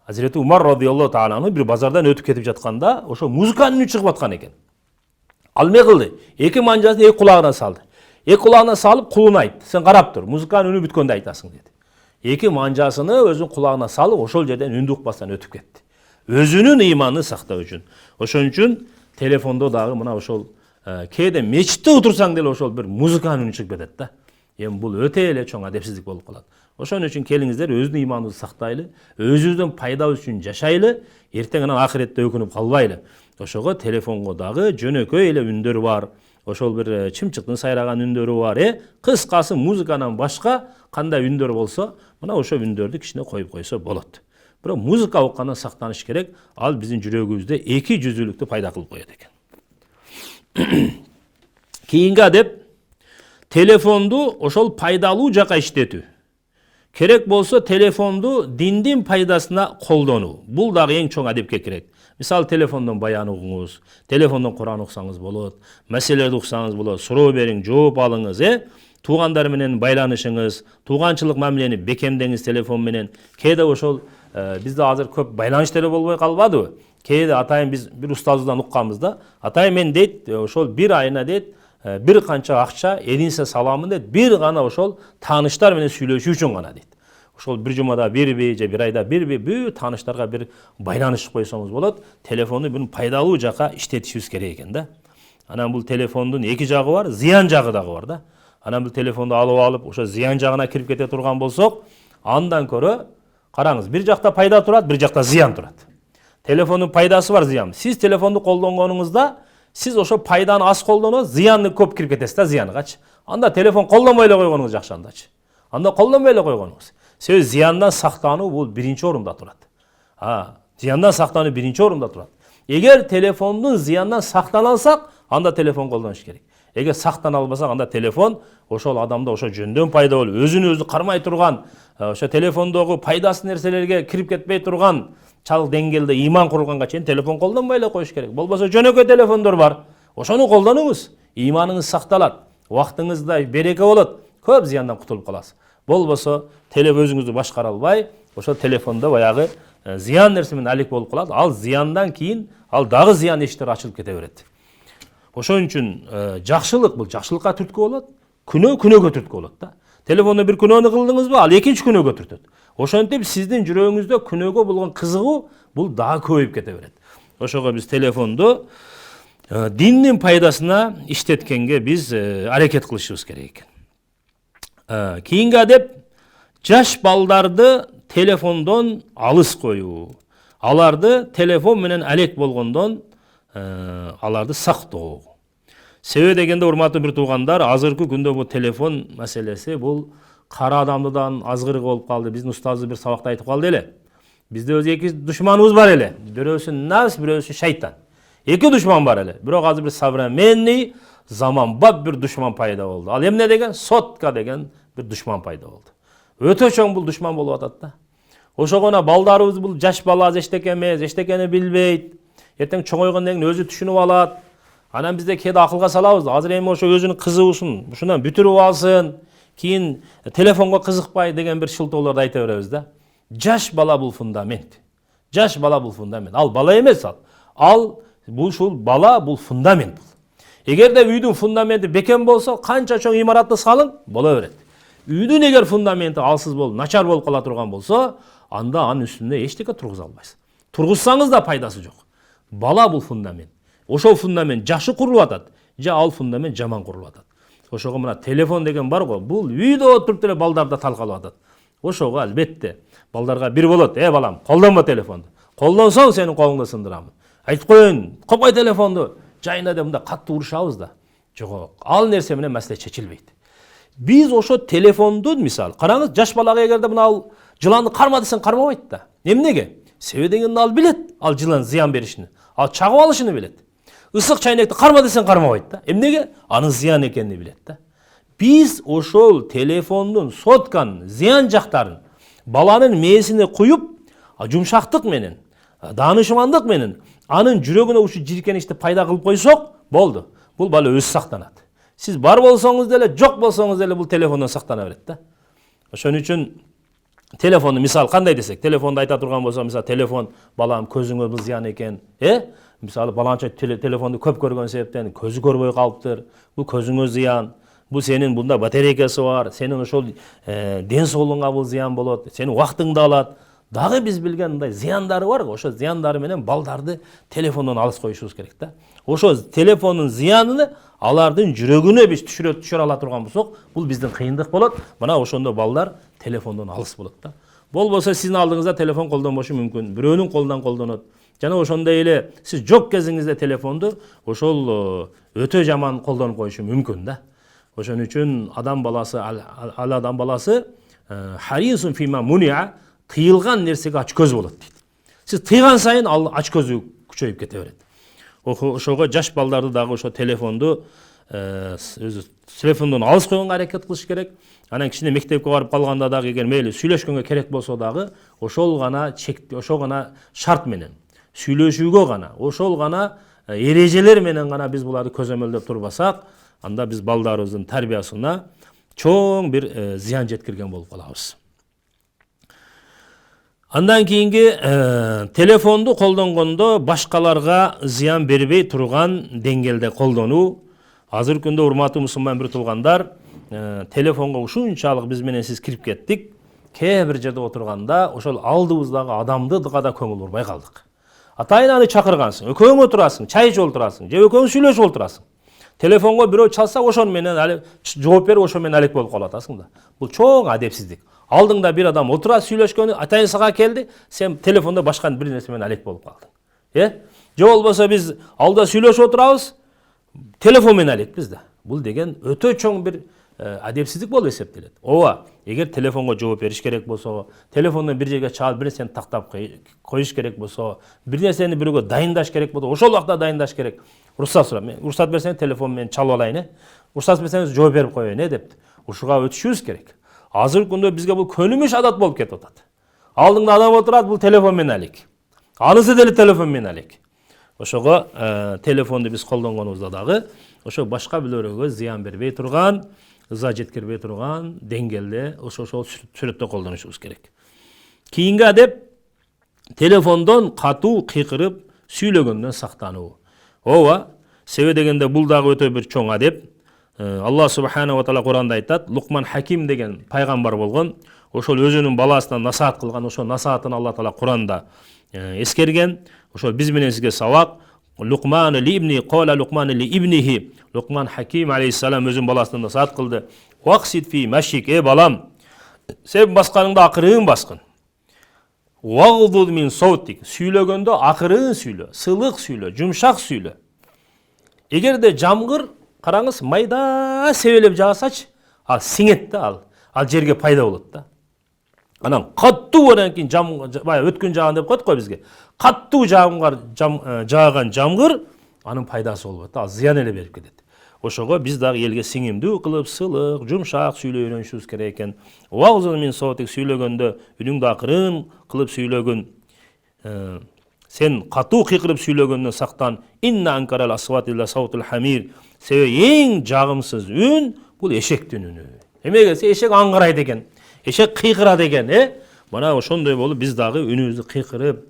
Hazreti Umar radıyallahu ta'ala anhu bir bazardan ötüp ketip jatkanda ошо музыканын үнү чыгып аткан экен. Ал эмне кылды? Эки манжасын эки кулагына салды. Эки кулагына салып кулуна айтты. Сен карап тур, музыканын үнү бүткөндө айтасың деди. Эки манжасыны өзүнүн кулагына салып, ошол жерден үндү укпастан өтүп кетти. Өзүнүн ыйманын сактоо үчүн. Ошон үчүн телефондо дагы мына ошол кээде мечитте отурсаң деле ошол бир музыканын үнү чыгып кетет да. Эми бул өтө эле чоң адепсиздик болуп калат. Ошон үчүн келиңиздер өзүнүн ыйманыбызды сактайлы, өзүбүздүн пайдабыз үчүн жашайлы, эртең анан ахиретте өкүнүп калбайлы. Ошого телефонго дагы жөнөкөй эле үндөр бар. Ошол бир чымчыктын сайраган үндөрү бар, кыскасы музыканан башка кандай үндөр болсо, мына ошо үндөрдү кичине коюп койсо болот. Бирок музыка оккандан сактаныш керек. Ал биздин жүрөгүбүздө эки жүзүлүктү пайда кылып коет экен. Кийинки адеп телефонду ошол пайдалуу жака иштетүү. Керек болсо телефонду диндин пайдасына колдонуу. Бул дагы эң чоң адепке кирет. Мисалы телефондон баян угуңуз, телефондон Куран уксаңыз болот, маселелерди уксаңыз болот, суроо бериң, жооп алыңыз, туугандар менен байланышыңыз, тууганчылык мамилени бекемдеңиз телефон менен. Кээде ошол бизде азыр көп байланыш деле болбой калбадыбы? Кээде атайын биз бир устазыбыздан укканбыз да, атайын мен дейт, ошол бир айына дейт, бир канча акча эдинсе саламын дейт, бир гана ошол тааныштар менен сүйлөшүү үчүн гана дейт. Ошол бир жумада бирби же бир айда бирби бүт тааныштарга бир байланыш койсоңуз болот. Телефонду бир пайдалуу жака иштетишибиз керек экен да. Анан бул телефондун эки жагы бар, зыян жагы дагы бар да. Анан бул телефонду алып ошо зыян жагына кирип кете турган болсок, андан көрө караңыз, бир жакта пайда турат, бир жакта зыян турат. Телефондун пайдасы бар, зыян. Сиз телефонду колдонгонуңузда сиз ошо пайданы аз колдонот, зыянны көп кирип кетесиз да, зыянгачы. Анда телефон колдонбой эле койгонуңуз жакшы андачы. Анда колдонбой эле койгонуңуз. Себеби зыяндан сактануу бул биринчи орунда турат. Зыяндан сактануу биринчи орунда турат. Эгер телефондун зыяндан сактана алсак, анда телефон колдонуш керек. Эгер сактана албасак, анда телефон ошол адамда ошо жөндөн пайда болуп, өзүн өзү кармай турган, ошо телефондогу пайдасыз нерселерге кирип кетпей турган чал деңгээлде ыйман курулганга чейин телефон колдонбой эле коюш керек. Болбосо жөнөкөй телефондор бар. Ошону колдонуңуз. Ыйманыңыз сакталат. Убактыңызда береке болот. Көп зыяндан кутулуп каласыз. Болбосо өзүңүздү башкара албай, ошол телефондо баягы зыян нерсе менен алек болуп калат. Ал зыяндан кийин ал дагы зыян эшиктер ачылып кете берет. Ошон үчүн жакшылык бул жакшылыкка түрткү болот, күнөө күнөөгө түрткү болот да. Телефондо бир күнөөнү кылдыңызбы, ал экинчи күнөөгө түртөт. Ошентип сиздин жүрөгүңүздө күнөөгө болгон кызыгуу бул дагы көбөйүп кете берет. Ошого биз телефонду диндин пайдасына иштеткенге биз аракет кылышыбыз керек экен. Кийинки адеп жаш балдарды телефондон алыс коюу. Аларды телефон менен алек болгондон аларды сактоо. Себеби дегенде, урматтуу бир туугандар, азыркы күндө бул телефон маселеси бул кара адамдыдан азгырык болуп калды. Биздин устазыбыз бир сабакта айтып калды эле. Бизде өзү эки душманыбыз бар эле. Бирөөсү нафс, бирөөсү шайтан. Эки душман бар эле. Бирок азыр бир современный заманбап бир душман пайда болду. Ал эмне деген? Сотка деген бир душман пайда болду. Өтө чоң бул душман болуп атат да. Ошогона балдарыбыз бул жаш бала эчтеке эмес, эчтекени билбейт. Эртең чоңойгондон кийин өзү түшүнүп алат. Анан бизде кээде акылга салабыз. Азыр эми ошо өзүнүн кызыгуусун ушундан бүтүрүп алсын, кийин телефонго кызыкпай деген бир шылтоолорду айта беребиз да. Жаш бала бул фундамент. Жаш бала бул фундамент. Ал бала эмес ал. Ушул бала бул фундамент. Эгерде үйдүн фундаменти бекем болсо, канча чоң имаратты салың, боло берет. Үйдүн эгер фундаменти алсыз болуп, начар болуп кала турган болсо, анда анын үстүндө эчтеке тургуза албайсыз. Тургузсаңыз да пайдасы жок. Бала бул фундамент. Ошол фундамент жакшы курулуп атат, же ал фундамент жаман курулуп атат. Ошого мына телефон деген бар го, бул үйдө отуруп деле балдарда талкалап атат. Ошого албетте балдарга бир болот, балам, колдонбо телефонду. Колдонсоң сенин колуңду сындырамын. Айтып коеюн, копкой телефонду. Жайында да мында катуу урушабыз да. Жок, ал нерсе менен маселе чечилбейт. Биз ошо телефондун, мисалы, караңыз, жаш балага эгерде мына ал жыланды карма десең кармабайт да. Эмнеге? Себеби дегенде ал билет, ал жылан зыян беришини. Ал чагып алышыны билет. Ысык чайнекти карма десең кармабайт да. Эмнеге? Анын зыян экенин билет да. Биз ошол телефондун соткан зыян жактарын баланын мээсине куюп, жумшактык менен, даанышмандык менен анын жүрөгүнө ушу жиркеничти пайда кылып койсок, болду. Бул бала өзү сактанат. Сиз бар болсоңуз деле, жок болсоңуз деле бул телефондон сактана берет да. Ошон үчүн телефонду мисал кандай десек, телефонду айта турган болсо, мисал телефон балам көзүңө бул зыян экен, мисалы баланча телефонду көп көргөн себептен көзү көрбөй калыптыр. Бул көзүңө зыян. Бул сенин бунда батарейкасы бар. Сенин ошол ден соолугуңа бул зыян болот. Сенин убактыңды алат. Дагы биз билген мындай зыяндары бар, ошо зыяндары менен балдарды телефондон алыс коюшубуз керек да. Ошо телефондун зыянын алардын жүрөгүнө биз түшүрө ала турган болсок, бул биздин кыйындык болот. Мына ошондо балдар телефондон алыс болот да. Болбосо сиздин алдыңызда телефон колдонбошу мүмкүн, бирөөнүн колунан колдонот. Жана ошондой эле сиз жок кезиңизде телефонду ошол өтө жаман колдонуп коюшу мүмкүн да. Ошон үчүн адам баласы, адам баласы харисун фима муниа, тыйылган нерсеге ачкөз болот дейт. Сиз тыйган сайын ал ачкөзү күчөйүп кете берет. Ошого жаш балдарды дагы ошо телефонду өзү телефондон алыс койгонго аракет кылыш керек. Анан кичине мектепке барып калганда дагы эгер мейли сүйлөшкөнгө керек болсо дагы ошол гана ошол гана шарт менен сүйлөшүүгө гана, ошол гана эрежелер менен гана биз буларды көзөмөлдөп турбасак, анда биз балдарыбыздын тарбиясына чоң бир зыян жеткирген болуп калабыз. Андан кийинги телефонду колдонгондо башкаларга зыян бербей турган деңгээлде колдонуу. Азыркы күндө урматтуу мусулман бир туугандар, телефонго ушунчалык биз менен сиз кирип кеттик. Кээ бир жерде отурганда ошол алдыбыздагы адамды да көңүл бурбай калдык. Атайын аны чакыргансың, экөөң отурасың, чай ичип отурасың, же экөөң сүйлөшүп отурасың. Телефонго бирөө чалса, ошон менен жооп берип, ошо менен алек болуп калатасың да. Бул чоң адепсиздик. Алдыңда бир адам отура сүйлөшкөнү, атайын сага келди, сен телефондо башка бир нерсе менен алек болуп калдың. Же болбосо биз алда сүйлөшүп отурабыз, телефон менен алекпиз да. Бул деген өтө чоң бир адепсиздик болуп эсептелет. Ооба, эгер телефонго жооп бериш керек болсо, телефондон бир жерге чалып бир нерсени тактап коюш керек болсо, бир нерсени бирөөгө дайындаш керек болсо, ошол убакта дайындаш керек. Уруксат сурап, мен уруксат берсеңиз телефон менен чалып алайын, уруксат берсеңиз жооп берип коеюн, деп. Ушуга өтүшүбүз керек. Азыркы күндө бизге бул көнүмүш адат болуп кетип атат. Алдыңда адам отурат, бул телефон менен алек. Анысы деле телефон менен алек. Ошого телефонду биз колдонгонубузда дагы ошо башка бирөөгө зыян бербей турган, ыза жеткирбей турган деңгээлде ошол сүрөттө колдонушубуз керек. Кийинки адеп телефондон катуу кыйкырып сүйлөгөндөн сактануу. Ооба, себеби дегенде бул дагы өтө бир чоң адеп. Алла субхана ва таала Куранда айтат, Лукман Хаким деген пайгамбар болгон, ошол өзүнүн баласына насаат кылган, ошол насаатын Алла таала Куранда эскерген. Ошол биз менен сизге сабак. Лукман ли ибни кала Лукман ли ибнихи. Лукман Хаким алейхиссалам өзүнүн баласына насаат кылды. Ваксит фи машик, балам, сен басканыңда акырын баскын. Вагдуд мин саутик, сүйлөгөндө акырын сүйлө, сылык сүйлө, жумшак сүйлө. Эгерде жамгыр, караңыз, майда себелеп жаасачы, ал сиңет да, ал жерге пайда болот да. Анан каттуу одан кийин өткөн жааган деп коет го бизге. Каттуу жааган жамгыр анын пайдасы болбойт, ал зыян эле берип кетет. Ошого биз дагы элге сиңимдүү кылып, сылык, жумшак сүйлөй үйрөнүшүбүз керек экен. Вагзун мин саутик, сүйлөгөндө үнүңдү акырын кылып сүйлөгүн. Сен катуу кыйкырып сүйлөгөндөн сактан. Инна анкарал асват илла саутул хамир. Себеби эң жагымсыз үн бул эшектин үнү. Эмеге эшек аңгырайт экен, эшек кыйкырат экен, Мына ошондой болуп биз дагы үнүбүздү кыйкырып,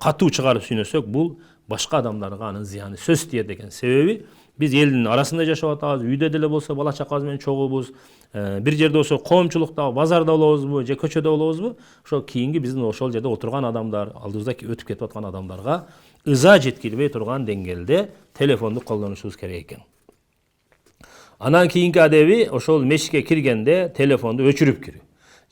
катуу чыгарып сүйлөсөк, бул башка адамдарга анын зыяны сөз тиет экен. Себеби биз элдин арасында жашап атабыз, үйдө деле болсо бала чакабыз менен чогуубуз, бир жерде болсо коомчулукта, базарда болобузбу, же көчөдө болобузбу, ошо кийинки биздин ошол жерде отурган адамдар, алдыбызда өтүп кетип аткан адамдарга ыза жеткирбей турган деңгээлде телефонду колдонушубуз керек экен. Анан кийинки адеби ошол мешитке киргенде телефонду өчүрүп кирүү,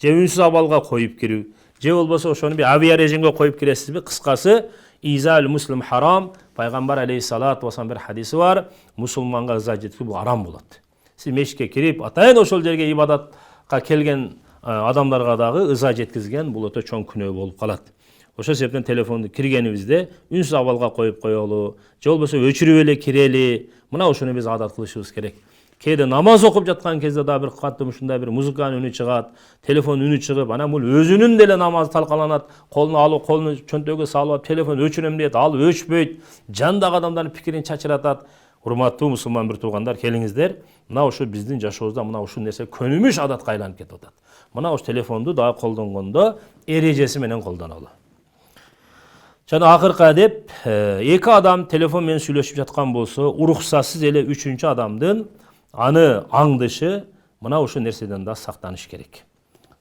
же үнсүз абалга коюп кирүү, же болбосо ошону бир авиа режимге коюп киресизби? Кыскасы, изал муслим харам. Пайгамбар алейхиссалату вассалам бир хадиси бар, мусулманга ыза жеткирүү бул арам болот. Сиз мешитке кирип, атайын ошол жерге ибадатка келген адамдарга дагы ыза жеткизген, бул өтө чоң күнөө болуп калат. Ошол себептен телефонду киргенибизде үнсүз абалга коюп коелу, же болбосо өчүрүп эле кирели. Мына ошону биз адат кылышыбыз керек. Кээде намаз окуп жаткан кезде да бир каттуу ушундай бир музыканын үнү чыгат, телефон үнү чыгып, анан бул өзүнүн деле намазы талкаланат, колуну алып, колуну чөнтөгүгө салып, телефон өчүрөм дейт, ал өчпөйт, жандагы адамдардын пикирин чачыратат. Урматтуу мусулман бир туугандар, келиңиздер, мына ушу биздин жашообузда мына ушул нерсе көнүмүш адатка айланып кетип атат. Мына ушу телефонду дагы колдонгондо эрежеси менен колдонолу. Жана акыркы адеп, эки адам телефон менен сүйлөшүп жаткан болсо, уруксатсыз эле үчүнчү адамдын аны аңдышы, мына ушул нерседен да сактаныш керек.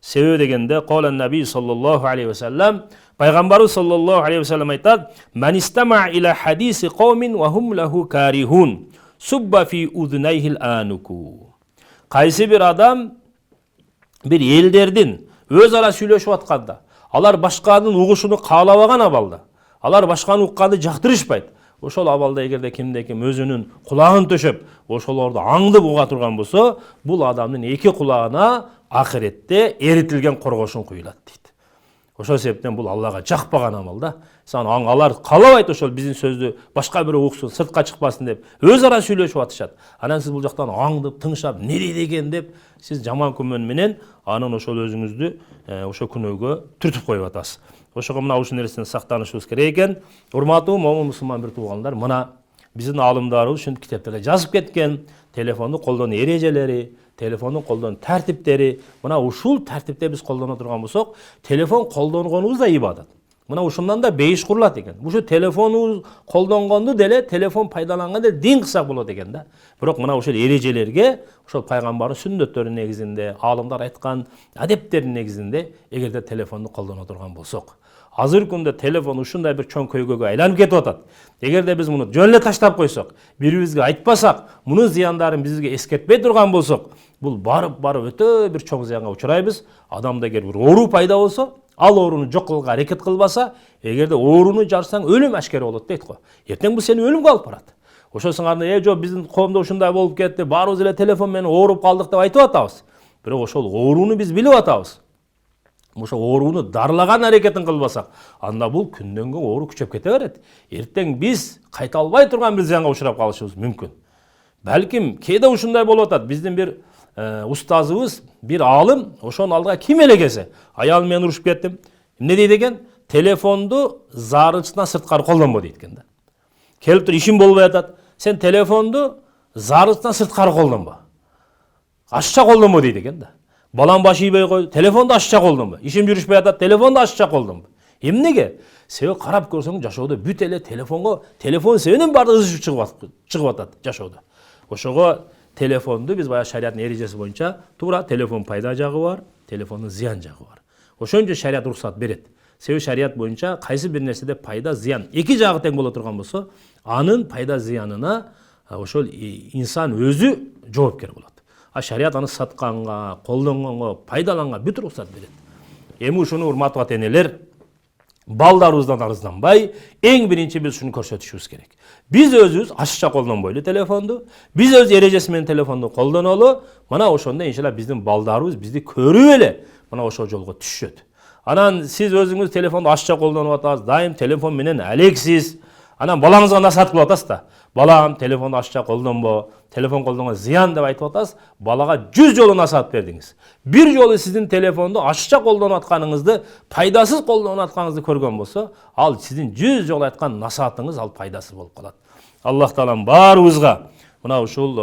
Себеби дегенде Калан Наби саллаллаху алейхи ва саллям, пайгамбарыбыз саллаллаху алейхи ва саллям айтат: "Ман истама иля хадиси каумин ва хум лаху карихун, субба фи уднайхил ануку." Кайсы бир адам бир элдердин өз ара сүйлөшүп атканда, алар башканын угушуну каалабаган абалда, алар башканы укканды жактырышпайт. Ошол абалда эгерде кимде ким өзүнүн кулагын төшөп, ошолорду аңдып уга турган болсо, бул адамдын эки кулагына ахиретте эритилген коргошун куюлат дейт. Ошол себептен бул Аллага жакпаган амал да. Алар каалабайт ошол биздин сөздү башка бирөө уксун, сыртка чыкпасын деп өз ара сүйлөшүп атышат. Анан сиз бул жактан аңдып, тыңшап, не дейт экен деп сиз жаман күмөн менен анын ошол өзүңүздү ошо күнөөгө түртүп коюп атасыз. Ошого мына ушул нерседен сактанышыбыз керек экен. Урматтуу момун мусулман бир туугандар, мына биздин аалымдарыбыз ушинтип китептерге жазып кеткен телефонду колдонуу эрежелери, телефондун колдонуу тартиптери, мына ушул тартипте биз колдоно турган болсок, телефон колдонгонубуз да ибадат. Мына ушундан да бейиш курулат экен. Ушу телефонубуз колдонгонду деле, телефон пайдаланган деле дин кылсак болот экен да. Бирок мына ушул эрежелерге, ошол пайгамбардын сүннөттөрүнүн негизинде, аалымдар айткан адептердин негизинде эгерде телефонду колдоно турган болсок, азыр күндө телефон ушундай бир чоң көйгөйгө айланып кетип атат. Эгерде биз муну жөн эле таштап койсок, бирибизге айтпасак, мунун зыяндарын бизге эскертпей турган болсок, бул барып өтө бир чоң зыянга учурайбыз. Адамда эгер бир оору пайда болсо, ал ооруну жок кылууга аракет кылбаса, эгерде ооруну жарсаң өлүм ашкер болот дейт го. Эртең бул сени өлүмгө алып барат. Ошол сыңарда жок биздин коомдо ушундай болуп кетти, баарыбыз эле телефон менен ооруп калдык деп айтып атабыз. Бирок ошол ооруну биз билип атабыз. Ошо ооруну дарылаган аракетин кылбасак, анда бул күндөн күн оору күчөп кете берет. Эртең биз кайта албай турган бир зыянга учурап калышыбыз мүмкүн. Балким кээде ушундай болуп атат. Биздин бир устазыбыз, бир аалым, ошонун алдыга ким эле келсе, аялым менен урушуп кеттим. Эмне дейт экен? Телефонду зарылчынан сырткары колдонбо дейт экен да. Келип туруп ишим болбой атат. Сен телефонду зарылчынан сырткары колдонбо. Ашча колдонбо дейт экен да. Балам башы ийбей кой, телефонду ашча колдонбо. Ишим жүрүшпөй атат, телефонду ашча колдонбо. Эмнеге? Себеби карап көрсөң жашоодо бүт эле телефон себебинен баардыгы ызы чыгып атат жашоодо. Ошого телефонду биз баягы шариаттын эрежеси боюнча туура телефон пайда жагы бар, телефондун зыян жагы бар. Ошон үчүн шарият уруксат берет. Себеби шарият боюнча кайсы бир нерседе пайда, зыян эки жагы тең боло турган болсо, анын пайда зыянына ошол инсан өзү жоопкер болот. А шарият аны сатканга, колдонгонго, пайдаланганга бүт уруксат берет. Эми ушуну урматтуу ата-энелер, балдарыбыздан арызданбай, эң биринчи биз ушуну көрсөтүшүбүз керек. Биз өзүбүз ашча колдонбойлу телефонду, биз өз эрежеси менен телефонду колдонолу, мына ошондо иншалла биздин балдарыбыз бизди көрүп эле мына ошол жолго түшөт. Анан сиз өзүңүз телефонду ашча колдонуп атасыз, дайым телефон менен алексиз. Анан балаңызга насаат кылып атасыз да. Балам, телефонду ашча колдонбо, телефон колдонгон зыян деп айтып атасыз. Балага 100 жолу насаат бердиңиз. Бир жолу сиздин телефонду ашча колдонуп атканыңызды, пайдасыз колдонуп атканыңызды көргөн болсо, ал сиздин 100 жолу айткан насаатыңыз ал пайдасыз болуп калат. Аллах таалам баарыбызга мына ушул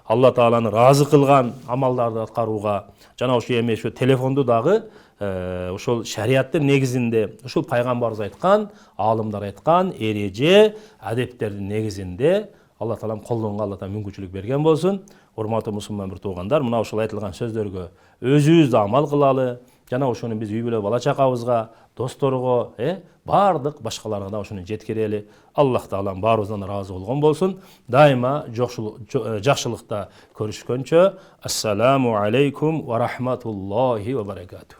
Алла тааланы разы кылган амалдарды аткарууга, жана ошо эми ошо телефонду дагы ошол шариаттын негизинде, ошол пайгамбарыбыз айткан, аалымдар айткан эреже, адептердин негизинде Алла таалам колдонууга Алла таала мүмкүнчүлүк берген болсун. Урматтуу мусулман бир туугандар, мына ушул айтылган сөздөргө өзүбүз да амал кылалы. Жана ошону биз үй бүлө бала чакабызга, досторго, бардык башкаларга да ошону жеткирели. Аллах таалам баарыбыздан разы болгон болсун. Дайыма жакшылыкта көрүшкөнчө, ассаламу алейкум ва рахматуллахи ва баракатух.